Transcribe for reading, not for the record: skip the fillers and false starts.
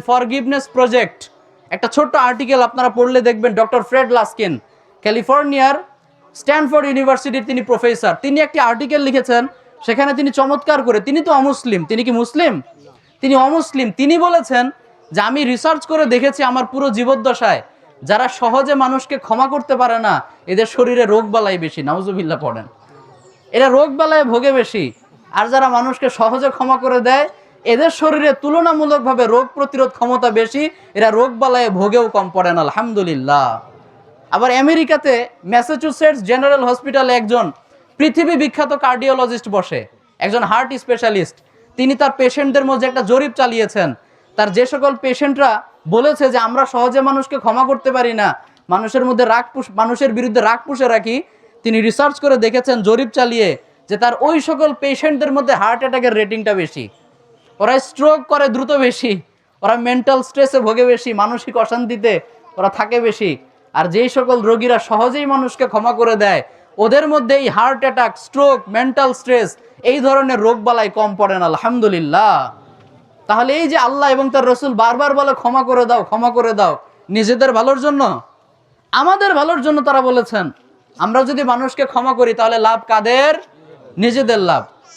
Forgiveness project, একটা ছোট্ট article আপনারা পড়লে দেখবেন, ডক্টর ফ্রেড লাস্কিন, ক্যালিফোর্নিয়ার স্ট্যানফোর্ড ইউনিভার্সিটির তিনি প্রফেসর, তিনি একটি আর্টিকেল লিখেছেন। সেখানে তিনি চমৎকার করে, তিনি তো অমুসলিম, তিনি কি মুসলিম? তিনি অমুসলিম। তিনি বলেছেন যে আমি রিসার্চ করে দেখেছি আমার পুরো জীবদ্দশায় যারা সহজে মানুষকে ক্ষমা করতে পারে না, এদের শরীরে রোগ বালাই বেশি। নাউজুবিল্লাহ পড়েন। এরা রোগ বালায় ভোগে বেশি। আর যারা মানুষকে সহজে ক্ষমা করে দেয়, এদের শরীরে তুলনামূলকভাবে রোগ প্রতিরোধ ক্ষমতা বেশি, এরা রোগ বালায় ভোগেও কম পড়েন, আলহামদুলিল্লাহ। আবার আমেরিকাতে ম্যাসাচুসেটস জেনারেল হসপিটালে একজন পৃথিবী বিখ্যাত কার্ডিওলজিস্ট বসে, একজন হার্ট স্পেশালিস্ট। তিনি তার পেশেন্টদের মধ্যে একটা জরিপ চালিয়েছেন। তার যে সকল পেশেন্টরা বলেছে যে আমরা সহজে মানুষকে ক্ষমা করতে পারি না, মানুষের বিরুদ্ধে রাগ পুষে রাখি, তিনি রিসার্চ করে দেখেছেন জরিপ চালিয়ে যে তার ওই সকল পেশেন্টদের মধ্যে হার্ট অ্যাটাকের রেটিংটা বেশি, ওরা স্ট্রোক করে দ্রুত বেশি, ওরা মেন্টাল স্ট্রেসে ভোগে বেশি, মানসিক অশান্তিতে ওরা থাকে বেশি। আর যেই সকল রোগীরা সহজেই মানুষকে ক্ষমা করে দেয়, ওদের মধ্যে এই heart attack, stroke, mental stress এই ধরনের রোগ বালাই কম পড়েন, আলহামদুলিল্লাহ। তাহলে এই যে আল্লাহ এবং তার রসুল বারবার বলে ক্ষমা করে দাও, ক্ষমা করে দাও, নিজেদের ভালোর জন্য, আমাদের ভালোর জন্য তারা বলেছেন। আমরা যদি মানুষকে ক্ষমা করি তাহলে লাভ কাদের? নিজেদের লাভ।